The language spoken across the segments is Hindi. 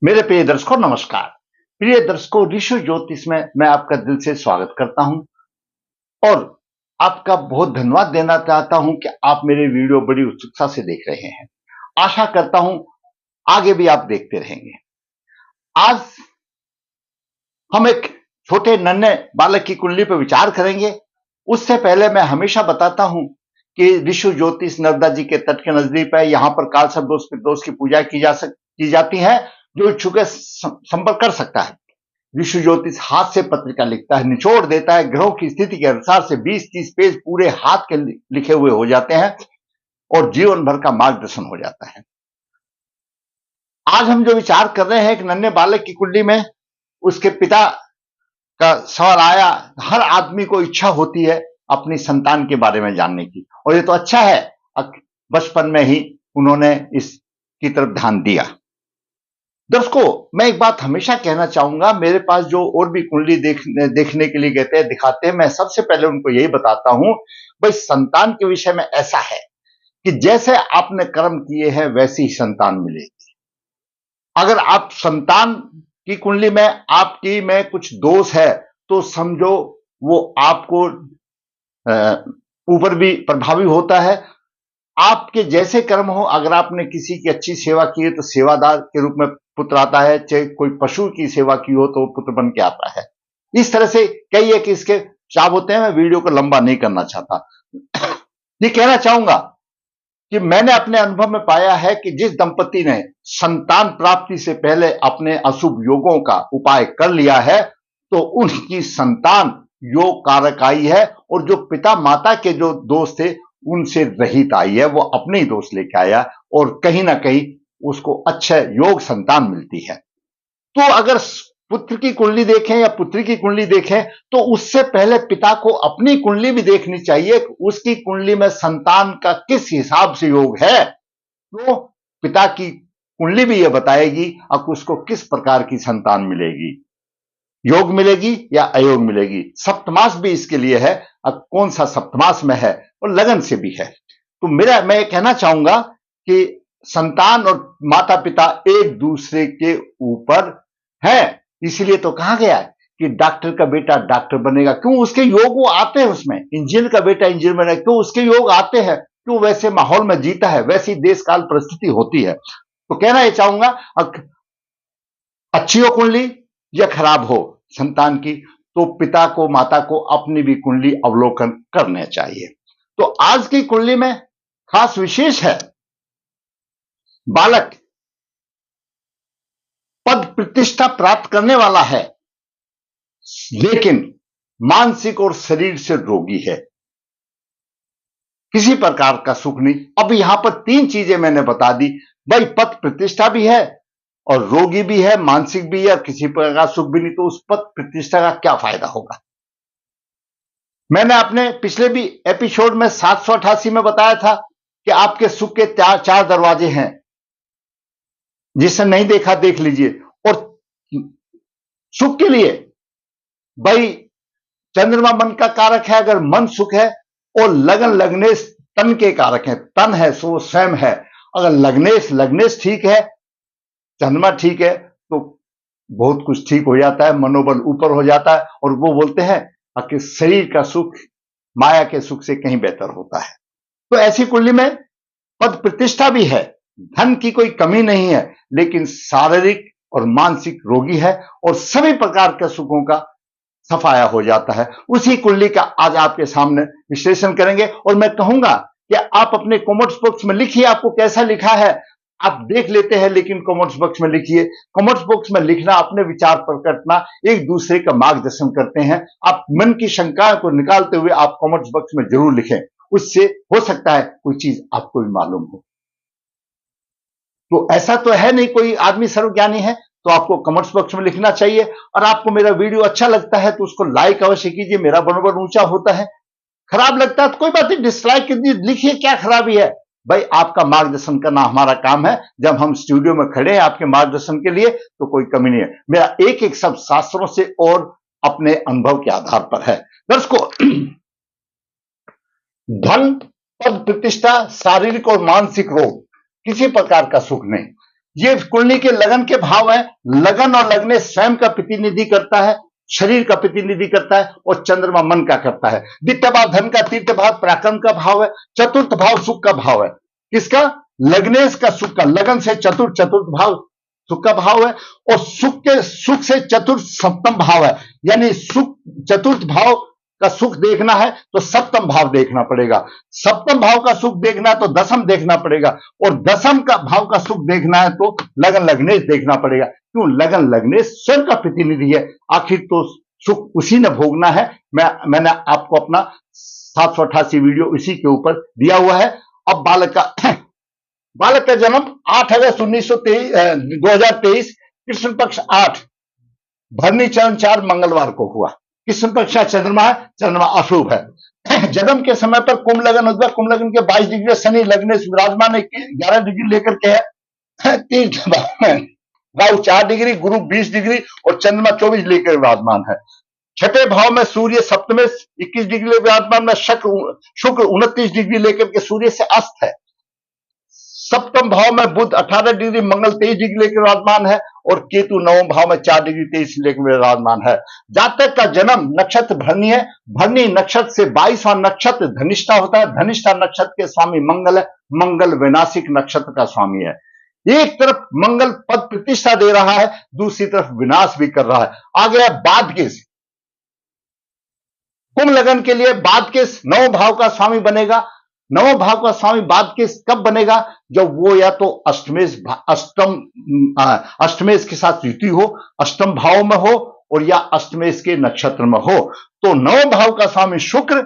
मेरे प्रिय दर्शकों नमस्कार। प्रिय दर्शकों, ऋषि ज्योतिष में मैं आपका दिल से स्वागत करता हूं और आपका बहुत धन्यवाद देना चाहता हूं कि आप मेरे वीडियो बड़ी उत्सुकता से देख रहे हैं। आशा करता हूं आगे भी आप देखते रहेंगे। आज हम एक छोटे नन्हे बालक की कुंडली पर विचार करेंगे। उससे पहले मैं हमेशा बताता हूं कि ऋषि ज्योतिष नर्मदा जी के तट के नजदीक है। यहाँ पर काल सर्प दोष पितृदोष की पूजा की जाती है। जो इच्छुक है संपर्क कर सकता है। ऋषि ज्योतिष हाथ से पत्रिका लिखता है, निचोड़ देता है। ग्रहों की स्थिति के अनुसार से 20-30 पेज पूरे हाथ के लिखे हुए हो जाते हैं और जीवन भर का मार्गदर्शन हो जाता है। आज हम जो विचार कर रहे हैं, एक नन्हे बालक की कुंडली में उसके पिता का सवाल आया। हर आदमी को इच्छा होती है अपनी संतान के बारे में जानने की, और ये तो अच्छा है बचपन में ही उन्होंने इसकी तरफ ध्यान दिया। दर्शकों, मैं एक बात हमेशा कहना चाहूंगा, मेरे पास जो और भी कुंडली देखने के लिए कहते हैं, दिखाते हैं, मैं सबसे पहले उनको यही बताता हूं, भाई संतान के विषय में ऐसा है कि जैसे आपने कर्म किए हैं वैसी ही संतान मिलेगी। अगर आप संतान की कुंडली में आपकी में कुछ दोष है तो समझो वो आपको ऊपर भी प्रभावी होता है। आपके जैसे कर्म हो, अगर आपने किसी की अच्छी सेवा की है तो सेवादार के रूप में पुत्र आता है, चाहे कोई पशु की सेवा की हो तो पुत्र बन के आता है। इस तरह से कई एक इसके चाव होते हैं। मैं वीडियो को लंबा नहीं करना चाहता। ये कहना चाहूंगा कि मैंने अपने अनुभव में पाया है कि जिस दंपति ने संतान प्राप्ति से पहले अपने अशुभ योगों का उपाय कर लिया है तो उनकी संतान योग कारक आई है, और जो पिता माता के जो दोष थे उनसे रहित आई है। वो अपने ही दोष लेके आया और कहीं ना कहीं उसको अच्छा योग संतान मिलती है। तो अगर पुत्र की कुंडली देखें या पुत्री की कुंडली देखें तो उससे पहले पिता को अपनी कुंडली भी देखनी चाहिए। उसकी कुंडली में संतान का किस हिसाब से योग है, तो पिता की कुंडली भी यह बताएगी अब उसको किस प्रकार की संतान मिलेगी, योग मिलेगी या अयोग मिलेगी। सप्तमास भी इसके लिए है, अब कौन सा सप्तमास में है, और लगन से भी है। तो मैं ये कहना चाहूंगा कि संतान और माता पिता एक दूसरे के ऊपर है। इसीलिए तो कहा गया है कि डॉक्टर का बेटा डॉक्टर बनेगा, क्यों उसके योग वो आते हैं। उसमें इंजीनियर का बेटा इंजीनियर बनेगा, क्यों उसके योग आते हैं, क्यों वैसे माहौल में जीता है, वैसी देश काल परिस्थिति होती है। तो कहना यह चाहूंगा, अच्छी हो कुंडली या खराब हो संतान की, तो पिता को माता को अपनी भी कुंडली अवलोकन करना चाहिए। तो आज की कुंडली में खास विशेष है, बालक पद प्रतिष्ठा प्राप्त करने वाला है लेकिन मानसिक और शरीर से रोगी है, किसी प्रकार का सुख नहीं। अब यहां पर 3 चीजें मैंने बता दी, भाई पद प्रतिष्ठा भी है और रोगी भी है, मानसिक भी है और किसी प्रकार का सुख भी नहीं, तो उस पद प्रतिष्ठा का क्या फायदा होगा। मैंने अपने पिछले भी एपिसोड में 788 में बताया था कि आपके सुख के चार दरवाजे हैं। जिसने नहीं देखा देख लीजिए। और सुख के लिए भाई चंद्रमा मन का कारक है, अगर मन सुख है, और लगन लग्नेश तन के कारक है। तन है सो स्वयं है, अगर लग्नेश ठीक है, चंद्रमा ठीक है, तो बहुत कुछ ठीक हो जाता है, मनोबल ऊपर हो जाता है। और वो बोलते हैं कि शरीर का सुख माया के सुख से कहीं बेहतर होता है। तो ऐसी कुंडली में पद प्रतिष्ठा भी है, धन की कोई कमी नहीं है, लेकिन शारीरिक और मानसिक रोगी है और सभी प्रकार के सुखों का सफाया हो जाता है। उसी कुंडली का आज आपके सामने विश्लेषण करेंगे और मैं कहूंगा कि आप अपने कमेंट्स बॉक्स में लिखिए आपको कैसा लिखा है। आप देख लेते हैं लेकिन कमेंट्स बॉक्स में लिखिए। कमेंट्स बॉक्स में लिखना, अपने विचार प्रकटना एक दूसरे का मार्गदर्शन करते हैं। आप मन की शंका को निकालते हुए आप कमेंट्स बॉक्स में जरूर लिखें, उससे हो सकता है कोई चीज आपको भी मालूम हो। तो ऐसा तो है नहीं कोई आदमी सर्वज्ञानी है, तो आपको कमेंट्स बॉक्स में लिखना चाहिए। और आपको मेरा वीडियो अच्छा लगता है तो उसको लाइक अवश्य कीजिए, मेरा मनोबल ऊंचा होता है। खराब लगता है तो कोई बात नहीं, डिसलाइक कीजिए, लिखिए क्या खराबी है। भाई आपका मार्गदर्शन करना हमारा काम है। जब हम स्टूडियो में खड़े हैं आपके मार्गदर्शन के लिए तो कोई कमी नहीं है। मेरा एक एक शब्द शास्त्रों से और अपने अनुभव के आधार पर है। दर्शकों, धन, पद प्रतिष्ठा, शारीरिक और मानसिक रोग, किसी प्रकार का सुख नहीं। ये कुंडली के लगन के भाव है। लगन और लगने स्वयं का प्रतिनिधि करता है, शरीर का प्रतिनिधि करता है, और चंद्रमा मन का करता है। द्वितीय भाव धन का, तृतीय भाव पराक्रम का भाव है, चतुर्थ भाव सुख का भाव है। किसका? लग्नेश का, सुख का। लगन से चतुर्थ, चतुर्थ भाव सुख का भाव है, और सुख से चतुर्थ सप्तम भाव है। यानी सुख, चतुर्थ भाव का सुख देखना है तो सप्तम भाव देखना पड़ेगा, सप्तम भाव का सुख देखना है तो दसम देखना पड़ेगा, और दसम का भाव का सुख देखना है तो लगन लग्नेश देखना पड़ेगा। क्यों? लगन लग्नेश स्वयं का प्रतिनिधि है, आखिर तो सुख उसी ने भोगना है। मैंने आपको अपना 788 वीडियो इसी के ऊपर दिया हुआ है। अब बालक का जन्म 8 अगस्त 2023 कृष्ण पक्ष 8 भरनी चरण 4 मंगलवार को हुआ। कृष्ण पक्ष का चंद्रमा है, चंद्रमा अशुभ है। जन्म के समय पर कुंभ लगन उद्भव, कुंभ लगन के 22 डिग्री शनि लग्नेश विराजमान 11 डिग्री लेकर के है। तीर्थ भाव में राहु 4 डिग्री, गुरु 20 डिग्री और चंद्रमा 24 लेकर विराजमान है। छठे भाव में सूर्य सप्तमेश 21 डिग्री विराजमान में, शुक्र 29 डिग्री लेकर के सूर्य से अस्त है। सप्तम भाव में बुध 18 डिग्री, मंगल 23 डिग्री लेकर विराजमान है, और केतु नवम भाव में 4 डिग्री 23 लेकर विराजमान है। जातक का जन्म नक्षत्र भरनी है, भरनी नक्षत्र से 22वां नक्षत्र धनिष्ठा होता है। धनिष्ठा नक्षत्र के स्वामी मंगल है, मंगल विनाशिक नक्षत्र का स्वामी है। एक तरफ मंगल पद प्रतिष्ठा दे रहा है, दूसरी तरफ विनाश भी कर रहा है। आ गया बादकेश। कुंभ लगन के लिए बादकेश 9 भाव का स्वामी बनेगा। 9 भाव का स्वामी बादकेश कब बनेगा? जब वो या तो अष्टमेश के साथ युति हो, अष्टम भाव में हो, और या अष्टमेश के नक्षत्र में हो। तो 9 भाव का स्वामी शुक्र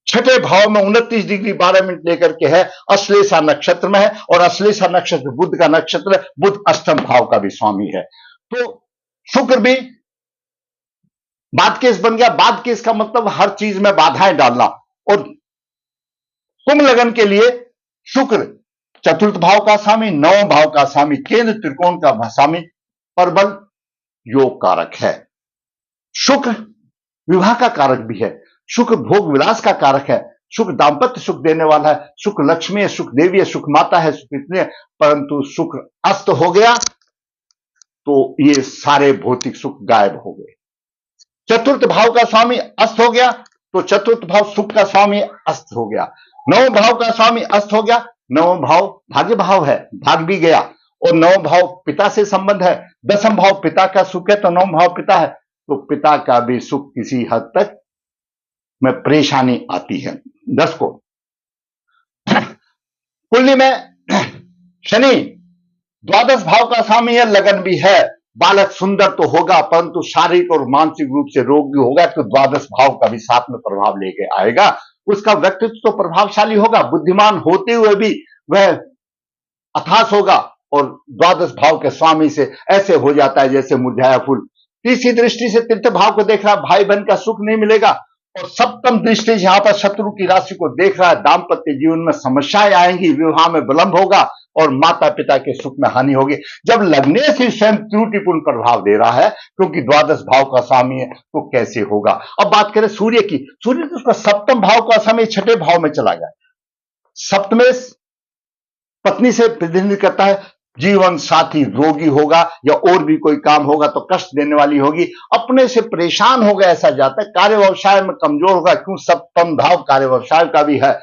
छठे भाव में 29 डिग्री 12 मिनट लेकर के है, अश्लेषा नक्षत्र में है, और अश्लेषा नक्षत्र बुध का नक्षत्र है। बुध अष्टम भाव का भी स्वामी है। तो शुक्र भी बादकेश बन गया। बादकेश का मतलब हर चीज में बाधाएं डालना। और कुंभ लगन के लिए शुक्र चतुर्थ भाव का स्वामी, 9 भाव का स्वामी, केंद्र त्रिकोण का स्वामी, परबल योग कारक है। शुक्र विवाह का कारक भी है, शुक्र भोग विलास का कारक है, शुक्र दाम्पत्य सुख देने वाला है, शुक्र लक्ष्मी है, सुख देवी है, सुख माता है, सुख इतने। परंतु शुक्र अस्त हो गया तो ये सारे भौतिक सुख गायब हो गए। चतुर्थ भाव का स्वामी अस्त हो गया तो चतुर्थ भाव सुख का स्वामी अस्त हो गया। 9 भाव का स्वामी अस्त हो गया। 9 भाव भाग्य भाव है, भाग भी गया, और 9 भाव पिता से संबंध है। 10th भाव पिता का सुख है तो 9 भाव पिता है, तो पिता का भी सुख किसी हद तक में परेशानी आती है। 10 को कुंडली में शनि 12 भाव का स्वामी है, लगन भी है। बालक सुंदर तो होगा परंतु शारीरिक और मानसिक रूप से रोगी होगा, तो 12 भाव का भी साथ में प्रभाव लेके आएगा। उसका व्यक्तित्व तो प्रभावशाली होगा, बुद्धिमान होते हुए भी वह अथास होगा, और 12 भाव के स्वामी से ऐसे हो जाता है जैसे मुरझाया फूल। तीसरी दृष्टि से तृतीय भाव को देख रहा, भाई बहन का सुख नहीं मिलेगा, और सप्तम दृष्टि से यहां पर शत्रु की राशि को देख रहा है। दाम्पत्य जीवन में समस्याएं आएंगी, विवाह में विलंब होगा, और माता पिता के सुख में हानि होगी। जब लगने से स्वयं त्रुटिपूर्ण प्रभाव दे रहा है, क्योंकि 12 भाव का स्वामी है, तो कैसे होगा। अब बात करें सूर्य की। सूर्य तो उसका सप्तम भाव का स्वामी 6ठे भाव में चला गया। सप्तमेश पत्नी से प्रतिनिधित्व करता है। जीवन साथी रोगी होगा, या और भी कोई काम होगा तो कष्ट देने वाली होगी, अपने से परेशान होगा ऐसा जाता है। कार्य व्यवसाय में कमजोर होगा, क्यों? सप्तम भाव कार्य व्यवसाय का भी है।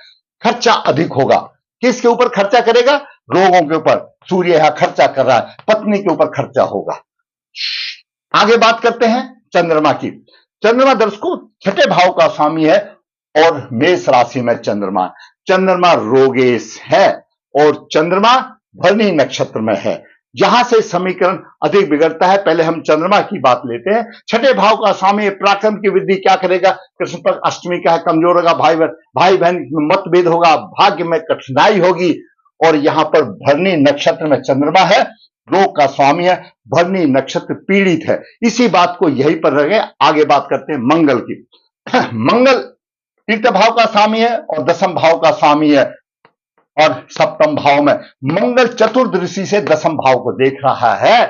खर्चा अधिक होगा। किसके ऊपर खर्चा करेगा? रोगों के ऊपर। सूर्य यहां खर्चा कर रहा है, पत्नी के ऊपर खर्चा होगा। आगे बात करते हैं चंद्रमा की। चंद्रमा दर्शकों 6ठे भाव का स्वामी है, और मेष राशि में चंद्रमा रोगेश है, और चंद्रमा भरणी नक्षत्र में है। जहां से समीकरण अधिक बिगड़ता है। पहले हम चंद्रमा की बात लेते हैं। 6ठे भाव का स्वामी पराक्रम की वृद्धि क्या करेगा? कृष्ण पर अष्टमी का है, कमजोर होगा, भाई बहन में मतभेद होगा, भाग्य में कठिनाई होगी। और यहां पर भरणी नक्षत्र में चंद्रमा है, रोग का स्वामी है, भरणी नक्षत्र पीड़ित है। इसी बात को यहीं पर रखें। आगे बात करते हैं मंगल की। मंगल तीर्थ भाव का स्वामी है, और 10th भाव का स्वामी है, और सप्तम भाव में मंगल चतुर्दृष्टि से 10th भाव को देख रहा है।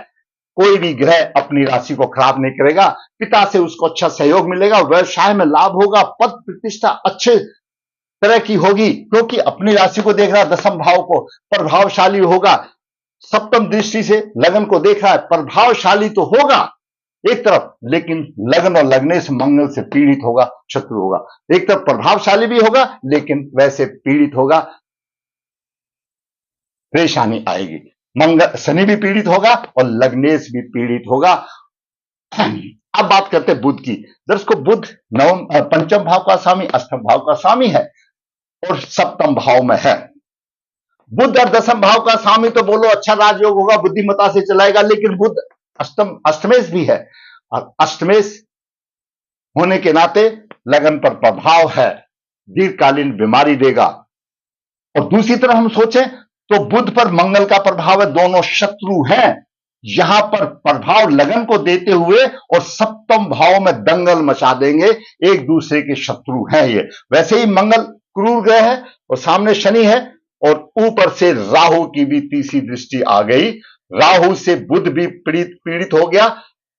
कोई भी ग्रह अपनी राशि को खराब नहीं करेगा। पिता से उसको अच्छा सहयोग मिलेगा, व्यवसाय में लाभ होगा, पद प्रतिष्ठा अच्छे तरह की होगी, क्योंकि अपनी राशि को देख रहा 10th भाव को, प्रभावशाली होगा। सप्तम दृष्टि से लगन को देख रहा है, प्रभावशाली तो होगा एक तरफ, लेकिन लगन और लगने से मंगल से पीड़ित होगा, शत्रु होगा। एक तरफ प्रभावशाली भी होगा लेकिन वैसे पीड़ित होगा, परेशानी आएगी। मंगल शनि भी पीड़ित होगा और लग्नेश भी पीड़ित होगा। अब बात करते हैं बुध की। दर्शकों, बुध पंचम भाव का स्वामी, अष्टम भाव का स्वामी है और सप्तम भाव में है। बुध और दसम भाव का स्वामी तो बोलो अच्छा राजयोग होगा, बुद्धिमता से चलाएगा, लेकिन बुध अष्टमेश भी है और अष्टमेश होने के नाते लगन पर प्रभाव है, दीर्घकालीन बीमारी देगा। और दूसरी तरफ हम सोचें तो बुध पर मंगल का प्रभाव है, दोनों शत्रु हैं। यहां पर प्रभाव लगन को देते हुए और सप्तम भाव में दंगल मचा देंगे, एक दूसरे के शत्रु हैं ये। वैसे ही मंगल क्रूर ग्रह है और सामने शनि है और ऊपर से राहु की भी तीसरी दृष्टि आ गई। राहु से बुध भी पीड़ित हो गया।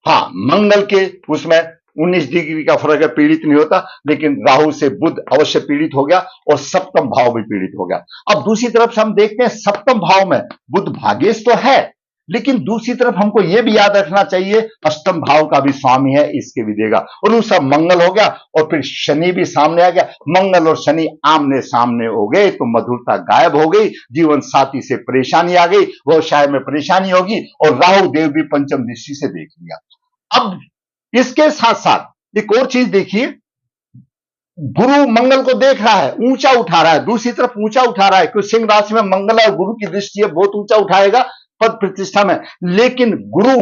हाँ, मंगल के उसमें 19 डिग्री का फर्क है, पीड़ित नहीं होता, लेकिन राहु से बुध अवश्य पीड़ित हो गया और सप्तम भाव भी पीड़ित हो गया। अब दूसरी तरफ से हम देखते हैं सप्तम भाव में बुध भाग्येश तो है, लेकिन दूसरी तरफ हमको यह भी याद रखना चाहिए अष्टम भाव का भी स्वामी है, इसके भी देगा। और दूसरा मंगल हो गया और फिर शनि भी सामने आ गया। मंगल और शनि आमने सामने हो गए तो मधुरता गायब हो गई, जीवन साथी से परेशानी आ गई, व्यवसाय में परेशानी होगी और राहु देव भी पंचम दृष्टि से देख लिया। अब इसके साथ साथ एक और चीज देखिए, गुरु मंगल को देख रहा है, ऊंचा उठा रहा है, दूसरी तरफ ऊंचा उठा रहा है, क्योंकि सिंह राशि में मंगल और गुरु की दृष्टि है, बहुत ऊंचा उठाएगा पद प्रतिष्ठा में। लेकिन गुरु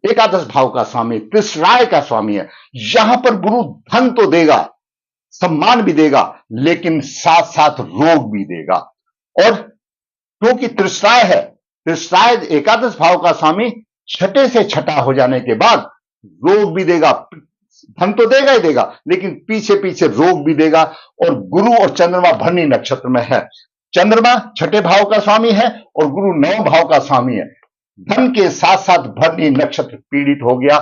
एकादश भाव का स्वामी, त्रिश्राय का स्वामी है। यहां पर गुरु धन तो देगा, सम्मान भी देगा, लेकिन साथ साथ रोग भी देगा। और क्योंकि त्रिश्राय है, त्रिश्राय एकादश भाव का स्वामी छठे से छठा हो जाने के बाद रोग भी देगा। धन तो देगा ही देगा, लेकिन पीछे पीछे रोग भी देगा। और गुरु और चंद्रमा भरणी नक्षत्र में है। चंद्रमा छठे भाव का स्वामी है और गुरु नौ भाव का स्वामी है। धन के साथ साथ भरणी नक्षत्र पीड़ित हो गया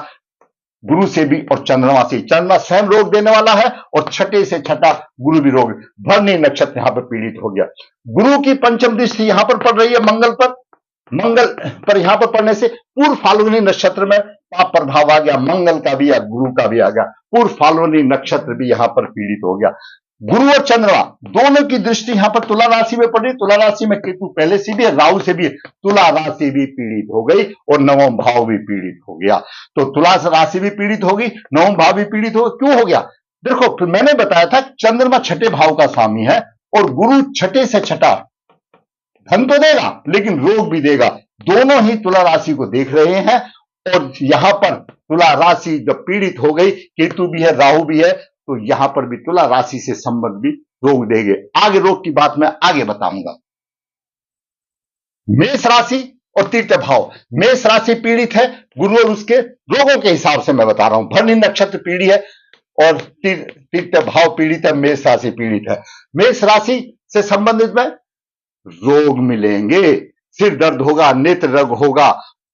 गुरु से भी और चंद्रमा से। चंद्रमा स्वयं रोग देने वाला है और छठे से छठा गुरु भी रोग, भरणी नक्षत्र यहां पर पीड़ित हो गया। गुरु की पंचम दृष्टि यहां पर पड़ रही है मंगल पर। मंगल पर यहां पर पड़ने से पूर्व फाल्गुनी नक्षत्र में पाप प्रभाव आ गया, मंगल का भी या गुरु का भी आ गया। पूर्व फाल्गुनी नक्षत्र भी यहां पर पीड़ित हो गया। गुरु और चंद्रमा दोनों की दृष्टि यहां पर तुला राशि में पड़ी। तुला राशि में केतु पहले से भी है, राहु से भी है। तुला राशि भी पीड़ित हो गई और नवम भाव भी पीड़ित हो गया। तो तुला राशि भी पीड़ित होगी, नवम भाव भी पीड़ित हो। क्यों हो गया? देखो, फिर मैंने बताया था चंद्रमा छठे भाव का स्वामी है और गुरु छठे से छठा। धन तो देगा लेकिन रोग भी देगा। दोनों ही तुला राशि को देख रहे हैं और यहां पर तुला राशि जब पीड़ित हो गई, केतु भी है, राहु भी है, तो यहां पर भी तुला राशि से संबंध भी रोग देंगे। आगे रोग की बात मैं आगे बताऊंगा। मेष राशि और तृतीय भाव। मेष राशि पीड़ित है गुरु और उसके रोगों के हिसाब से मैं बता रहा हूं। भरणी नक्षत्र पीड़ित है और तृतीय भाव पीड़ित है, मेष राशि पीड़ित है। मेष राशि से संबंधित में रोग मिलेंगे, सिर दर्द होगा, नेत्र रोग होगा।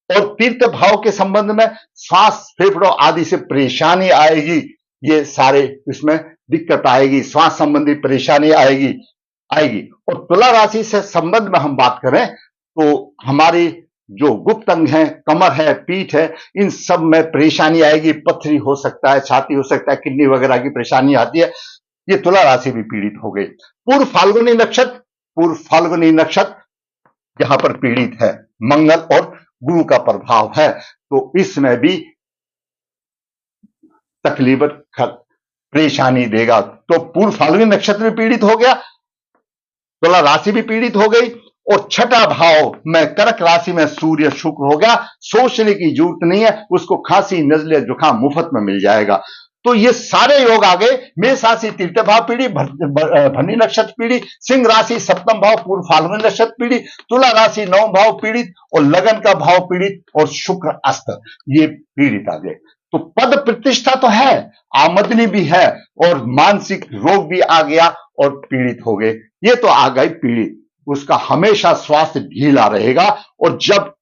और तीर्थ भाव के संबंध में श्वास फेफड़ों आदि से परेशानी आएगी। ये सारे इसमें दिक्कत आएगी, श्वास संबंधी परेशानी आएगी। और तुला राशि से संबंध में हम बात करें तो हमारी जो गुप्त अंग है, कमर है, पीठ है, इन सब में परेशानी आएगी। पथरी हो सकता है, छाती हो सकता है, किडनी वगैरह की परेशानी आती है। ये तुला राशि भी पीड़ित हो गई। पूर्व फाल्गुनी नक्षत्र यहां पर पीड़ित है, मंगल और गुरु का प्रभाव है, तो इसमें भी तकलीफ परेशानी देगा। तो पूर्व फाल्गुनी नक्षत्र भी पीड़ित हो गया, तुला राशि भी पीड़ित हो गई और छठा भाव में कर्क राशि में सूर्य शुक्र हो गया। सोचने की जरूरत नहीं है, उसको खांसी नजले जुकाम मुफ्त में मिल जाएगा। तो ये सारे योग आ गए। मेष राशि तृतीय भाव पीड़ित, भरणी नक्षत्र पीड़ित, सिंह राशि सप्तम भाव पूर्व फाल्गुनी नक्षत्र पीड़ित, तुला राशि नवम भाव पीड़ित और लगन का भाव पीड़ित और शुक्र अस्त ये पीड़ित आ गए। तो पद प्रतिष्ठा तो है, आमदनी भी है और मानसिक रोग भी आ गया और पीड़ित हो गए। ये तो आ गए पीड़ित। उसका हमेशा स्वास्थ्य ढीला रहेगा। और जब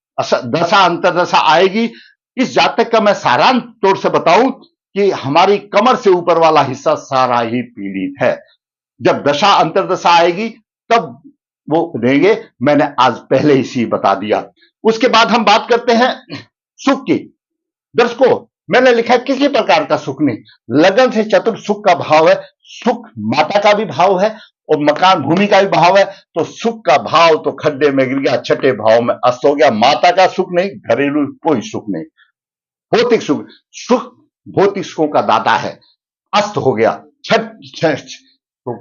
दशा अंतरदशा आएगी, इस जातक का मैं सारांश तौर से बताऊं कि हमारी कमर से ऊपर वाला हिस्सा सारा ही पीड़ित है। जब दशा अंतरदशा आएगी तब वो देंगे। मैंने आज पहले ही बता दिया। उसके बाद हम बात करते हैं सुख की। दर्शकों, मैंने लिखा है किसी प्रकार का सुख नहीं, लगन से चतुर सुख का भाव है। सुख माता का भी भाव है और मकान भूमि का भी भाव है। तो सुख का भाव तो खड्डे में गिर गया, छठे भाव में अस्त हो गया। माता का सुख नहीं, घरेलू कोई सुख नहीं। भौतिक सुख, सुख भौतिक सुखों का दाता है, अस्त हो गया। छठ तो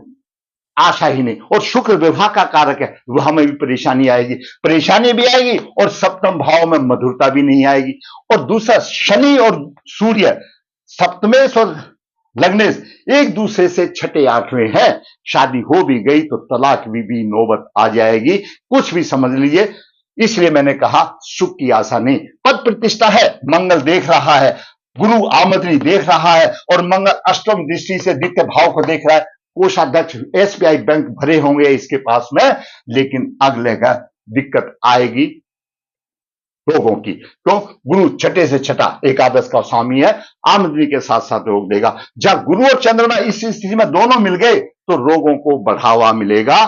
आशा ही नहीं। और शुक्र विवाह का कारक है, वह में भी परेशानी आएगी, परेशानी भी आएगी और सप्तम भाव में मधुरता भी नहीं आएगी। और दूसरा, शनि और सूर्य सप्तमेश और लग्नेश एक दूसरे से छठे आठवें हैं। शादी हो भी गई तो तलाक भी नौबत आ जाएगी, कुछ भी समझ लीजिए। इसलिए मैंने कहा सुख की आशा नहीं। पद प्रतिष्ठा है, मंगल देख रहा है, गुरु आमदनी देख रहा है और मंगल अष्टम दृष्टि से द्वितीय भाव को देख रहा है। कोषाध्यक्ष एसबीआई बैंक भरे होंगे इसके पास में, लेकिन अगले का दिक्कत आएगी लोगों की। क्यों? गुरु छठे से छठा एकादश का स्वामी है, आमदनी के साथ साथ रोग देगा। जब गुरु और चंद्रमा इस स्थिति में दोनों मिल गए तो रोगों को बढ़ावा मिलेगा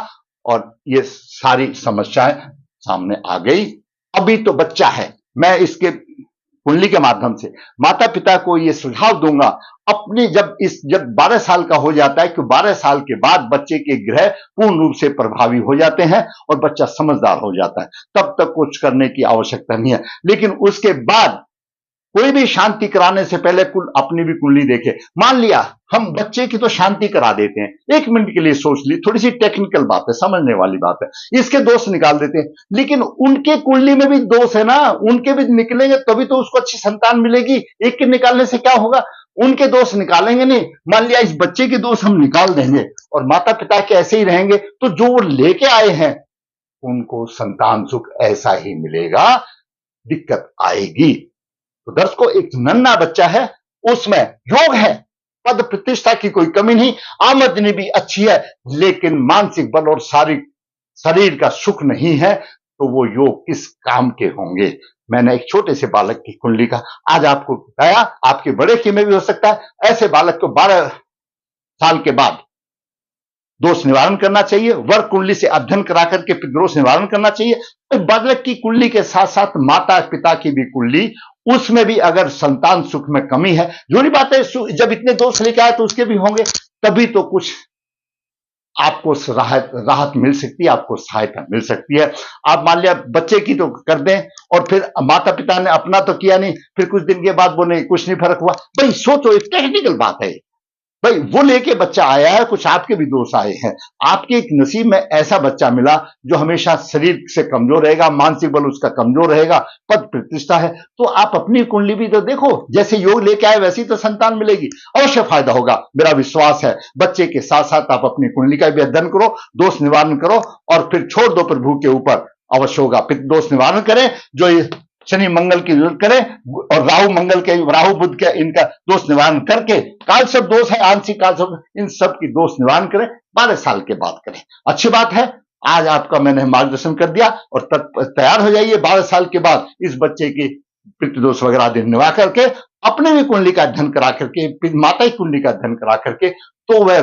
और ये सारी समस्याएं सामने आ गई। अभी तो बच्चा है, मैं इसके कुंडली के माध्यम से माता पिता को यह सुझाव दूंगा, अपनी जब 12 साल का हो जाता है कि 12 साल के बाद बच्चे के ग्रह पूर्ण रूप से प्रभावी हो जाते हैं और बच्चा समझदार हो जाता है, तब तक कुछ करने की आवश्यकता नहीं है। लेकिन उसके बाद कोई भी शांति कराने से पहले अपनी भी कुंडली देखे। मान लिया हम बच्चे की तो शांति करा देते हैं, 1 मिनट के लिए सोच ली, थोड़ी सी टेक्निकल बात है, समझने वाली बात है, इसके दोष निकाल देते हैं। लेकिन उनके कुंडली में भी दोष है ना, उनके भी निकलेंगे तभी तो उसको अच्छी संतान मिलेगी। एक के निकालने से क्या होगा? उनके दोष निकालेंगे नहीं। मान लिया इस बच्चे के दोष हम निकाल देंगे और माता पिता के ऐसे ही रहेंगे, तो जो वो लेके आए हैं उनको संतान सुख ऐसा ही मिलेगा, दिक्कत आएगी। तो दर्शकों, एक नन्हा बच्चा है, उसमें योग है, पद प्रतिष्ठा की कोई कमी नहीं, आमदनी भी अच्छी है, लेकिन मानसिक बल और शारीरिक शरीर का सुख नहीं है, तो वो योग किस काम के होंगे? मैंने एक छोटे से बालक की कुंडली का आज आपको बताया, आपके बड़े की में भी हो सकता है। ऐसे बालक को 12 साल के बाद दोष निवारण करना चाहिए, वर्ग कुंडली से अध्ययन करा करके फिर दोष निवारण करना चाहिए। बालक की कुंडली के साथ साथ माता पिता की भी कुंडली, उसमें भी अगर संतान सुख में कमी है, जोरी बात है, जब इतने दोष लेके आए तो उसके भी होंगे, तभी तो कुछ आपको राहत मिल सकती है, आपको सहायता मिल सकती है। आप मान लिया बच्चे की तो कर दें और फिर माता पिता ने अपना तो किया नहीं, फिर कुछ दिन के बाद बोले कुछ नहीं फर्क हुआ। भाई सोचो, एक टेक्निकल बात है भाई, वो लेके बच्चा आया है, कुछ आपके भी दोष आए हैं। आपके एक नसीब में ऐसा बच्चा मिला जो हमेशा शरीर से कमजोर रहेगा, मानसिक बल उसका कमजोर रहेगा, पद प्रतिष्ठा है, तो आप अपनी कुंडली भी तो देखो, जैसे योग लेके आए वैसी तो संतान मिलेगी, अवश्य फायदा होगा, मेरा विश्वास है। बच्चे के साथ साथ आप अपनी कुंडली का भी अध्ययन करो, दोष निवारण करो और फिर छोड़ दो प्रभु के ऊपर, अवश्य होगा। फिर दोष निवारण करें, जो शनि मंगल की जरूरत करें और राहु मंगल के, राहु बुध के, इनका दोष निवारण करके, काल सब दोष है, आंशिक काल सब, इन सब की दोष निवारण करें, 12 साल के बाद करें। अच्छी बात है, आज आपका मैंने मार्गदर्शन कर दिया और तैयार हो जाइए 12 साल के बाद इस बच्चे की पितृदोष वगैरह आदि निभा करके, अपने भी कुंडली का अध्ययन करा करके, माता की कुंडली का अध्ययन करा करके, तो वह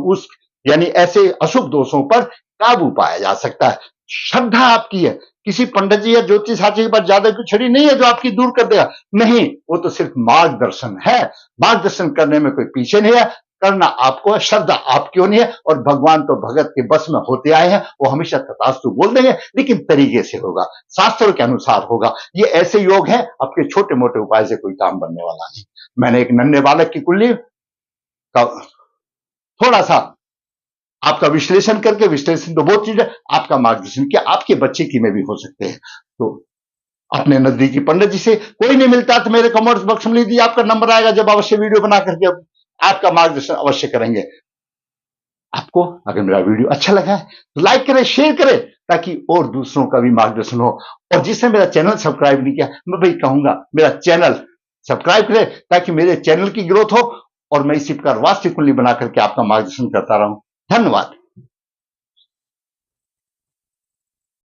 उस यानी ऐसे अशुभ दोषों पर काबू पाया जा सकता है। श्रद्धा आपकी है, किसी पंडित जी या ज्योतिष साथी के पास ज्यादा की छड़ी नहीं है जो आपकी दूर कर देगा, नहीं, वो तो सिर्फ मार्गदर्शन है। मार्गदर्शन करने में कोई पीछे नहीं है, करना आपको है, श्रद्धा आपकी होनी है और भगवान तो भगत के बस में होते आए हैं, वो हमेशा तथास्तु बोल देंगे, लेकिन तरीके से होगा, शास्त्रों के अनुसार होगा। ये ऐसे योग है, आपके छोटे मोटे उपाय से कोई काम बनने वाला नहीं। मैंने एक नन्हे बालक की कुंडली का थोड़ा सा आपका विश्लेषण करके, विश्लेषण तो बहुत चीज है, आपका मार्गदर्शन किया, आपके बच्चे की में भी हो सकते हैं। तो अपने नजदीकी पंडित जी से, कोई नहीं मिलता तो मेरे कमेंट्स बॉक्स में लीजिए, आपका नंबर आएगा, जब अवश्य वीडियो बना करके आपका मार्गदर्शन अवश्य करेंगे। आपको अगर मेरा वीडियो अच्छा लगा है तो लाइक करें, शेयर करें, ताकि और दूसरों का भी मार्गदर्शन हो। और जिसने मेरा चैनल सब्सक्राइब नहीं किया, मैं भाई कहूंगा मेरा चैनल सब्सक्राइब करें, ताकि मेरे चैनल की ग्रोथ हो और मैं इसी प्रकार वास्तविक कुंडली बना करके आपका मार्गदर्शन करता रहूं। धन्यवाद।